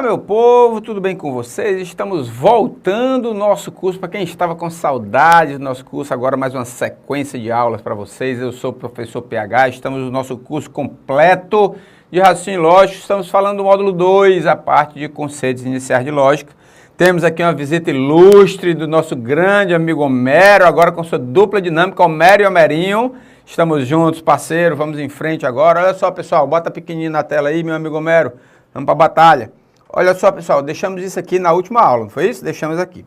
meu povo, tudo bem com vocês? Estamos voltando o nosso curso, para quem estava com saudade do nosso curso, agora mais uma sequência de aulas para vocês. Eu sou o professor PH, estamos no nosso curso completo de raciocínio lógico, estamos falando do módulo 2, a parte de conceitos iniciais de lógica. Temos aqui uma visita ilustre do nosso grande amigo Homero, agora com sua dupla dinâmica, Homero e Homerinho. Estamos juntos, parceiro, vamos em frente agora. Olha só, pessoal, bota pequenininho na tela aí, meu amigo Homero. Vamos para a batalha. Olha só, pessoal, deixamos isso aqui na última aula, não foi isso? Deixamos aqui.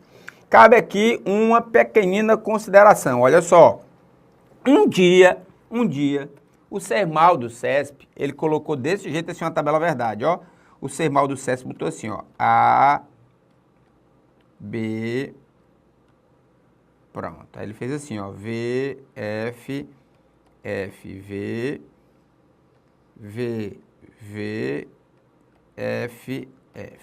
Cabe aqui uma pequenina consideração. Olha só. Um dia, o Sermal do CESP, ele colocou desse jeito assim uma tabela verdade, ó. O Sermal do CESP botou assim, ó. A, B, pronto. Aí ele fez assim, ó. V, F, F, V, V, V, F, F.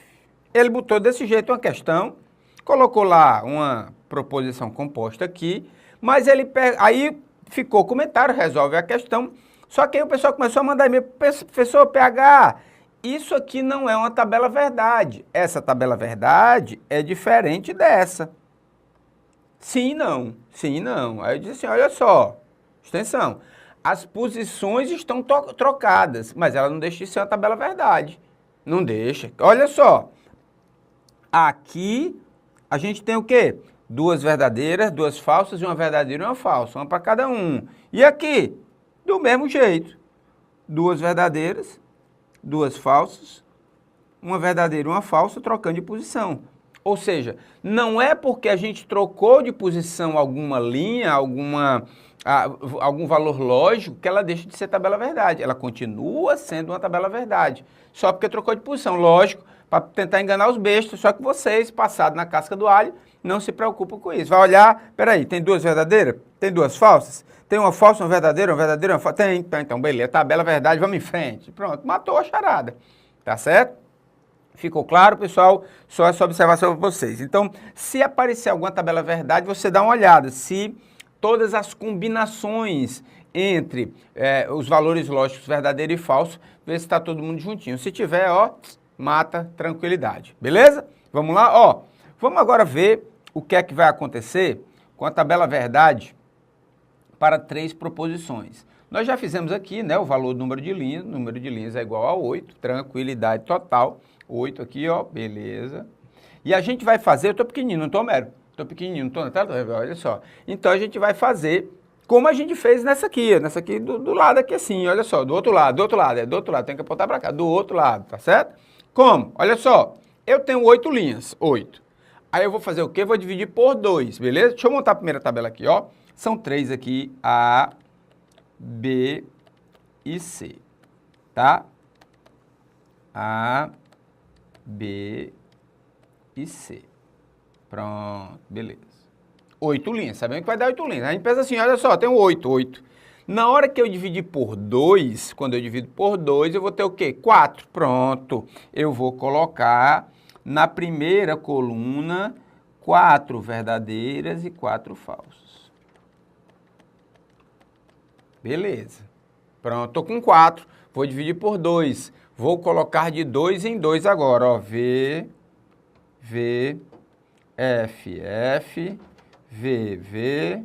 Ele botou desse jeito uma questão, colocou lá uma proposição composta aqui, mas ele aí ficou comentário, resolve a questão, só que aí o pessoal começou a mandar e-mail, professor PH, isso aqui não é uma tabela verdade. Essa tabela verdade é diferente dessa. Sim e não, sim e não. Aí eu disse assim, olha só, atenção, as posições estão trocadas, mas ela não deixa de ser uma tabela verdade. Não deixa. Olha só. Aqui a gente tem o quê? Duas verdadeiras, duas falsas e uma verdadeira e uma falsa. Uma para cada um. E aqui? Do mesmo jeito. Duas verdadeiras, duas falsas, uma verdadeira e uma falsa, trocando de posição. Ou seja, não é porque a gente trocou de posição alguma linha, algum valor lógico, que ela deixa de ser tabela verdade. Ela continua sendo uma tabela verdade. Só porque trocou de posição, lógico, para tentar enganar os bestas. Só que vocês, passados na casca do alho, não se preocupam com isso. Vai olhar, peraí, tem duas verdadeiras? Tem duas falsas? Tem uma falsa, uma verdadeira, uma falsa? Tem, então beleza, tabela verdade, vamos em frente. Pronto, matou a charada. Tá certo? Ficou claro, pessoal? Só essa observação para vocês. Então, se aparecer alguma tabela verdade, você dá uma olhada. Se todas as combinações entre os valores lógicos verdadeiro e falso, ver se está todo mundo juntinho. Se tiver, ó, mata, tranquilidade. Beleza? Vamos lá? Ó, vamos agora ver o que é que vai acontecer com a tabela verdade para três proposições. Nós já fizemos aqui, né, o valor do número de linhas é igual a 8, tranquilidade total. 8 aqui, ó, beleza. E a gente vai fazer, eu estou pequenininho, não estou, Homero? Estou pequenininho, não estou na tela? Olha só. Então, a gente vai fazer como a gente fez nessa aqui do lado aqui assim, olha só, do outro lado, tem que apontar para cá, do outro lado, tá certo? Como? Olha só, eu tenho 8 linhas, 8. Aí eu vou fazer o quê? Vou dividir por 2, beleza? Deixa eu montar a primeira tabela aqui, ó. São 3 aqui, A, B e C, tá? A, B e C. Pronto, beleza. 8 linhas, sabemos que vai dar 8 linhas. A gente pensa assim, olha só, tem 8. Na hora que eu dividir por 2, quando eu divido por 2, eu vou ter o quê? 4. Pronto. Eu vou colocar na primeira coluna 4 verdadeiras e 4 falsas. Beleza. Pronto, estou com 4. Vou dividir por 2. Vou colocar de 2 em 2 agora, ó. V, F, F, V, V,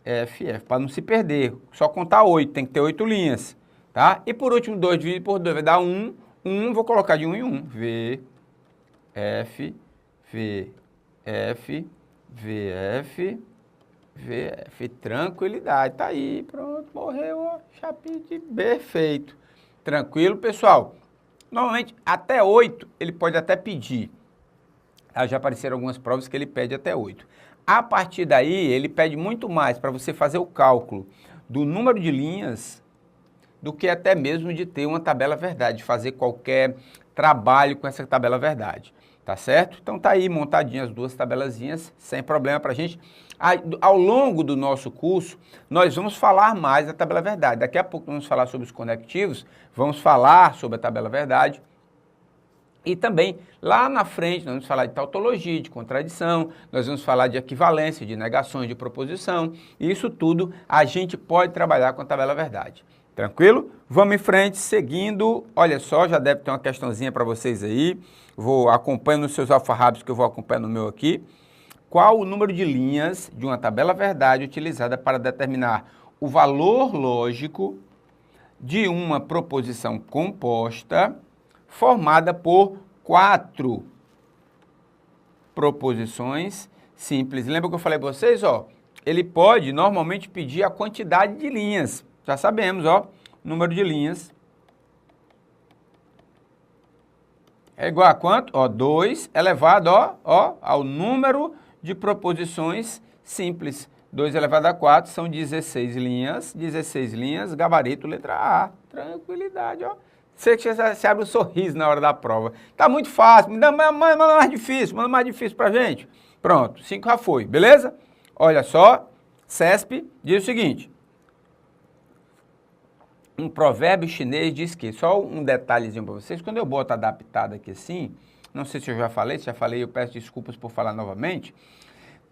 F, F. Para não se perder. Só contar 8, tem que ter 8 linhas, tá? E por último, 2 dividido por 2 vai dar 1. 1, vou colocar de 1 em 1. V, F, V, F, V, F, V, F. Tranquilidade. Tá aí, pronto, morreu, ó. Chapite, perfeito. Tranquilo, pessoal? Normalmente, até 8, ele pode até pedir. Já apareceram algumas provas que ele pede até 8. A partir daí, ele pede muito mais para você fazer o cálculo do número de linhas do que até mesmo de ter uma tabela verdade, de fazer qualquer trabalho com essa tabela verdade. Tá certo? Então tá aí montadinhas as duas tabelazinhas, sem problema pra gente. Ao longo do nosso curso, nós vamos falar mais da tabela verdade. Daqui a pouco vamos falar sobre os conectivos, vamos falar sobre a tabela verdade. E também, lá na frente, nós vamos falar de tautologia, de contradição, nós vamos falar de equivalência, de negações, de proposição. E isso tudo a gente pode trabalhar com a tabela verdade. Tranquilo? Vamos em frente, seguindo. Olha só, já deve ter uma questãozinha para vocês aí. Vou acompanhando nos seus alfarrábios, que eu vou acompanhando no meu aqui. Qual o número de linhas de uma tabela verdade utilizada para determinar o valor lógico de uma proposição composta formada por 4 proposições simples? Lembra que eu falei para vocês, ó? Ele pode normalmente pedir a quantidade de linhas. Já sabemos, ó, número de linhas é igual a quanto? Ó, 2 elevado, ó, ao número de proposições simples. 2 elevado a 4 são 16 linhas, gabarito, letra A. Tranquilidade, ó. Você abre um sorriso na hora da prova. Tá muito fácil, manda mais difícil pra gente. Pronto, 5 já foi, beleza? Olha só, CESP diz o seguinte. Um provérbio chinês diz que, só um detalhezinho para vocês, quando eu boto adaptado aqui assim, não sei se eu já falei, eu peço desculpas por falar novamente.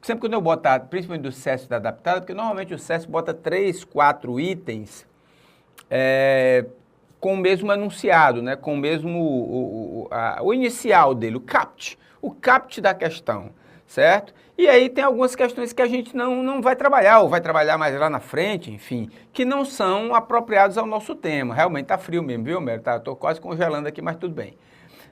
Sempre quando eu botar, principalmente do CESP da adaptada, porque normalmente o CESP bota 3, 4 itens com o mesmo enunciado, né? Com o mesmo, o inicial dele, o CAPT da questão, certo? E aí tem algumas questões que a gente não vai trabalhar, ou vai trabalhar mais lá na frente, enfim, que não são apropriados ao nosso tema. Realmente tá frio mesmo, viu, Mero? Tá, tô quase congelando aqui, mas tudo bem,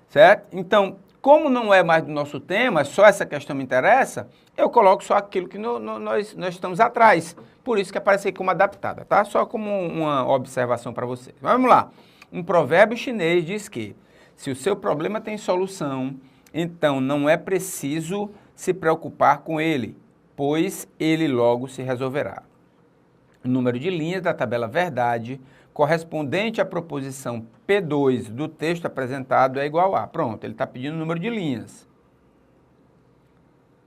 certo? Então, como não é mais do nosso tema, só essa questão me interessa, eu coloco só aquilo que nós estamos atrás. Por isso que aparece aí como adaptada, tá? Só como uma observação para vocês. Mas vamos lá. Um provérbio chinês diz que se o seu problema tem solução, então não é preciso se preocupar com ele, pois ele logo se resolverá. O número de linhas da tabela verdade correspondente à proposição P2 do texto apresentado é igual a... Pronto, ele está pedindo o número de linhas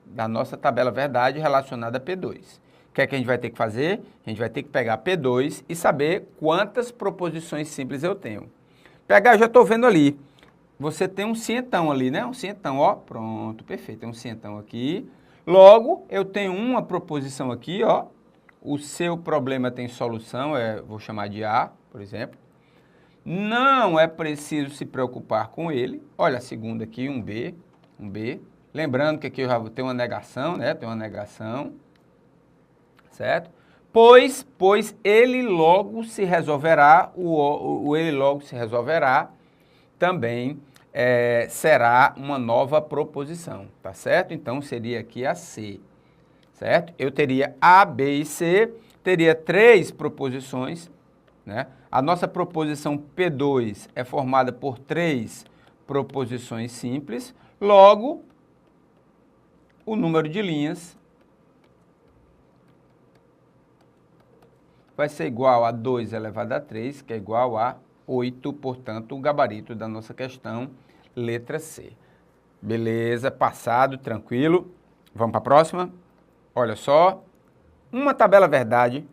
da nossa tabela verdade relacionada a P2. O que é que a gente vai ter que fazer? A gente vai ter que pegar P2 e saber quantas proposições simples eu tenho. Pegar, eu já estou vendo ali. Você tem um cientão ali, né? Um cientão, ó. Pronto, perfeito. Tem um cientão aqui. Logo, eu tenho uma proposição aqui, ó. O seu problema tem solução, vou chamar de A, por exemplo. Não é preciso se preocupar com ele. Olha a segunda aqui, um B. Lembrando que aqui eu já tenho uma negação, né? Tem uma negação, certo? Pois ele logo se resolverá, ele logo se resolverá, também será uma nova proposição, tá certo? Então, seria aqui a C, certo? Eu teria A, B e C, teria 3 proposições, né? A nossa proposição P2 é formada por 3 proposições simples, logo, o número de linhas vai ser igual a 2 elevado a 3, que é igual a 8, portanto, o gabarito da nossa questão, letra C. Beleza, passado, tranquilo. Vamos para a próxima? Olha só, uma tabela verdade.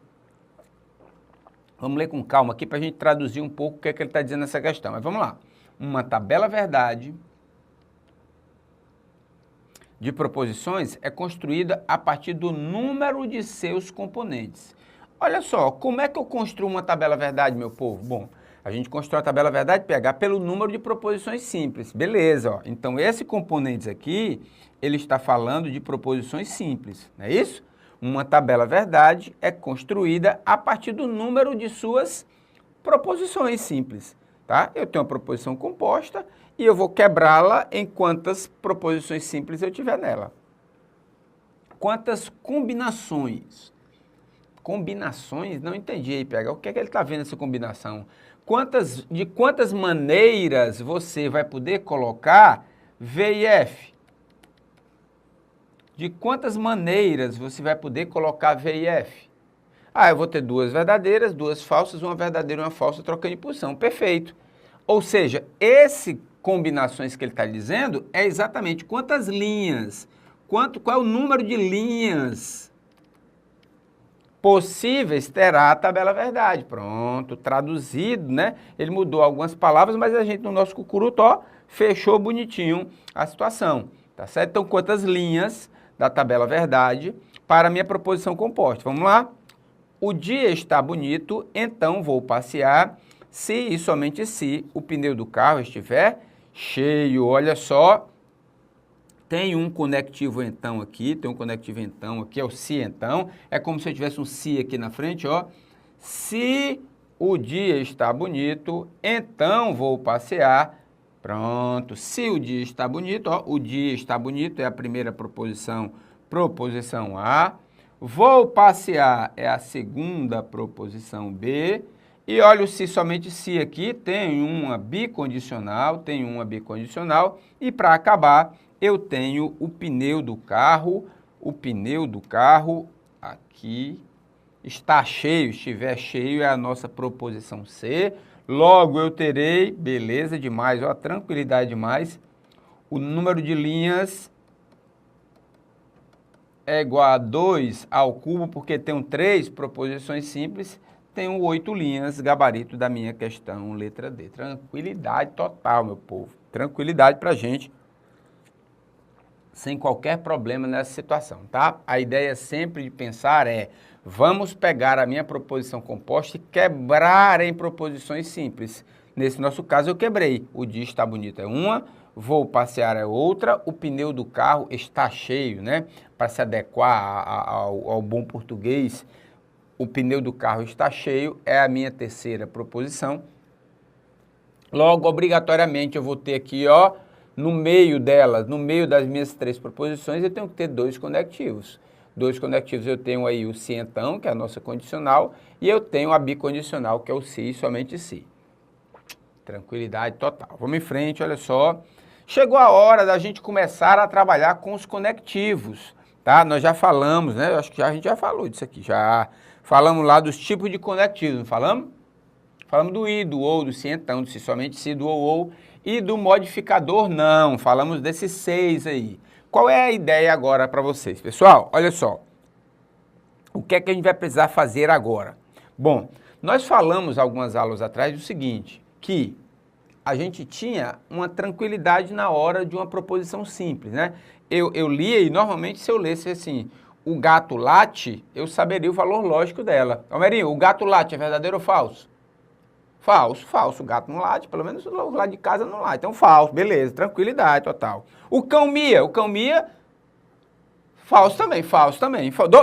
Vamos ler com calma aqui para a gente traduzir um pouco o que é que ele está dizendo nessa questão. Mas vamos lá. Uma tabela verdade de proposições é construída a partir do número de seus componentes. Olha só, como é que eu construo uma tabela verdade, meu povo? Bom, a gente constrói a tabela verdade PH pelo número de proposições simples. Beleza, ó. Então esse componentes aqui, ele está falando de proposições simples, não é isso? Uma tabela verdade é construída a partir do número de suas proposições simples, tá? Eu tenho uma proposição composta e eu vou quebrá-la em quantas proposições simples eu tiver nela. Quantas combinações? Combinações? Não entendi aí, PH. O que é que ele está vendo essa combinação? De quantas maneiras você vai poder colocar V e F? De quantas maneiras você vai poder colocar V e F? Ah, eu vou ter 2 verdadeiras, 2 falsas, uma verdadeira e uma falsa trocando de posição. Perfeito. Ou seja, esse combinações que ele está dizendo é exatamente quantas linhas, qual é o número de linhas possíveis terá a tabela verdade. Pronto, traduzido, né? Ele mudou algumas palavras, mas a gente no nosso cucurutó fechou bonitinho a situação, tá certo? Então, quantas linhas da tabela verdade para a minha proposição composta? Vamos lá? o dia está bonito, então vou passear, se e somente se o pneu do carro estiver cheio. Olha só, tem um conectivo então aqui, é o se então, é como se eu tivesse um se aqui na frente, ó. Se o dia está bonito, então vou passear. Pronto, se o dia está bonito, ó, o dia está bonito é a primeira proposição, proposição A. Vou passear é a segunda proposição B. E olha o se, somente se aqui, tem uma bicondicional, e para acabar, eu tenho o pneu do carro aqui está cheio, estiver cheio é a nossa proposição C. Logo eu terei, beleza demais, ó, tranquilidade demais, o número de linhas é igual a 2 ao cubo, porque tenho 3 proposições simples, tenho 8 linhas, gabarito da minha questão, letra D. Tranquilidade total, meu povo, tranquilidade pra gente, sem qualquer problema nessa situação, tá? A ideia sempre de pensar é, vamos pegar a minha proposição composta e quebrar em proposições simples. Nesse nosso caso eu quebrei, o dia está bonito é uma, vou passear é outra, o pneu do carro está cheio, né? Para se adequar ao bom português, o pneu do carro está cheio é a minha terceira proposição. Logo, obrigatoriamente eu vou ter aqui, ó, no meio delas, no meio das minhas 3 proposições, eu tenho que ter 2 conectivos. 2 conectivos eu tenho aí o se então, que é a nossa condicional, e eu tenho a bicondicional, que é o se e somente se. Tranquilidade total. Vamos em frente, olha só. Chegou a hora da gente começar a trabalhar com os conectivos, tá? Nós já falamos, né? Eu acho que a gente já falou disso aqui, já falamos lá dos tipos de conectivos, não falamos? Falamos do i, do ou, do se então, do se somente se, do ou, e do modificador não. Falamos desses 6 aí. Qual é a ideia agora para vocês? Pessoal, olha só. O que é que a gente vai precisar fazer agora? Bom, nós falamos algumas aulas atrás do seguinte, que a gente tinha uma tranquilidade na hora de uma proposição simples, né? Eu lia e normalmente se eu lesse assim, o gato late, eu saberia o valor lógico dela. Almerinho, o gato late é verdadeiro ou falso? Falso, falso, o gato não late, pelo menos o lado de casa não late, então falso, beleza, tranquilidade total. O cão mia, falso também,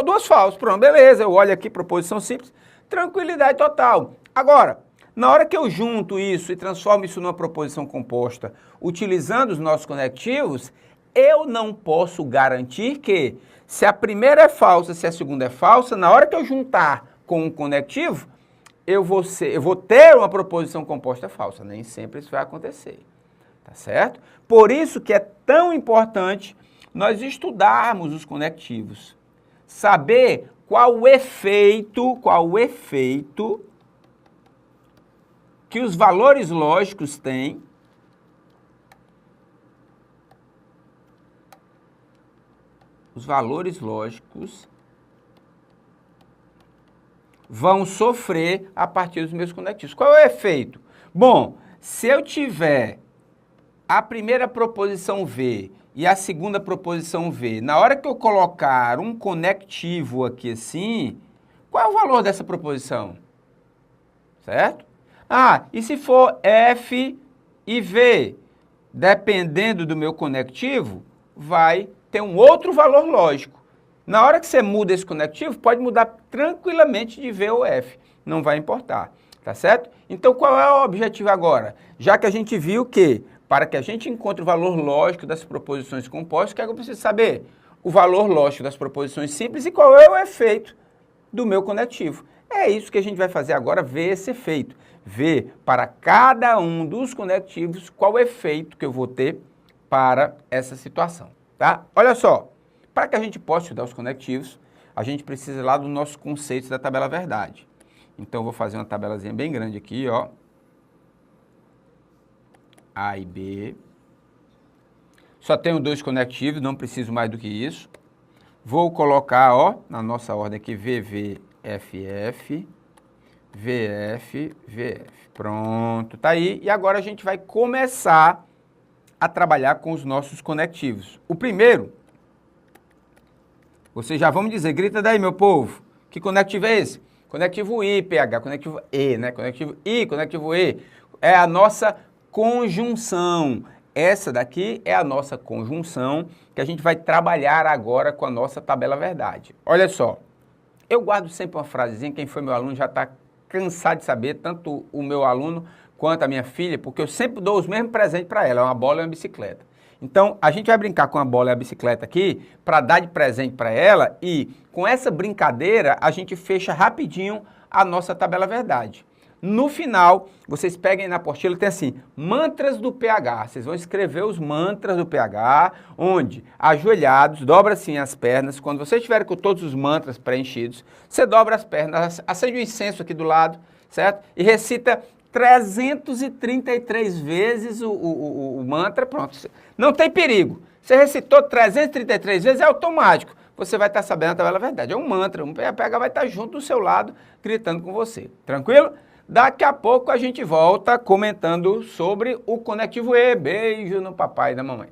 duas falsos, pronto, beleza, eu olho aqui, proposição simples, tranquilidade total. Agora, na hora que eu junto isso e transformo isso numa proposição composta, utilizando os nossos conectivos, eu não posso garantir que, se a primeira é falsa, se a segunda é falsa, na hora que eu juntar com um conectivo, eu vou ter uma proposição composta falsa. Nem sempre isso vai acontecer, tá certo? Por isso que é tão importante nós estudarmos os conectivos, saber qual o efeito que os valores lógicos têm vão sofrer a partir dos meus conectivos. Qual é o efeito? Bom, se eu tiver a primeira proposição V e a segunda proposição V, na hora que eu colocar um conectivo aqui assim, qual é o valor dessa proposição? Certo? Ah, e se for F e V, dependendo do meu conectivo, vai ter um outro valor lógico. Na hora que você muda esse conectivo, pode mudar tranquilamente de V ou F, não vai importar, tá certo? Então, qual é o objetivo agora? Já que a gente viu que, para que a gente encontre o valor lógico das proposições compostas, o que é que eu preciso saber? O valor lógico das proposições simples e qual é o efeito do meu conectivo. É isso que a gente vai fazer agora, ver esse efeito. Ver para cada um dos conectivos qual o efeito que eu vou ter para essa situação, tá? Olha só. Para que a gente possa estudar os conectivos, a gente precisa lá dos nossos conceitos da tabela verdade. Então, eu vou fazer uma tabelazinha bem grande aqui, ó. A e B. Só tenho 2 conectivos, não preciso mais do que isso. Vou colocar, ó, na nossa ordem aqui, VV, FF, VF, VF. Pronto, tá aí. E agora a gente vai começar a trabalhar com os nossos conectivos. O primeiro... Vocês já vão me dizer, grita daí, meu povo, que conectivo é esse? Conectivo I, PH, conectivo E, né? Conectivo I, conectivo E. É a nossa conjunção. Essa daqui é a nossa conjunção que a gente vai trabalhar agora com a nossa tabela verdade. Olha só, eu guardo sempre uma frasezinha, quem foi meu aluno já está cansado de saber, tanto o meu aluno quanto a minha filha, porque eu sempre dou os mesmos presentes para ela, uma bola e uma bicicleta. Então, a gente vai brincar com a bola e a bicicleta aqui para dar de presente para ela e com essa brincadeira a gente fecha rapidinho a nossa tabela verdade. No final, vocês peguem na apostila, tem assim, mantras do pH. Vocês vão escrever os mantras do pH, onde, ajoelhados, dobra assim as pernas. Quando vocês estiverem com todos os mantras preenchidos, você dobra as pernas, acende o incenso aqui do lado, certo? E recita 333 vezes o mantra, pronto. Não tem perigo. Você recitou 333 vezes, é automático. Você vai estar sabendo a tabela verdade. É um mantra, um pH vai estar junto do seu lado, gritando com você. Tranquilo? Daqui a pouco a gente volta comentando sobre o conectivo E. Beijo no papai e na mamãe.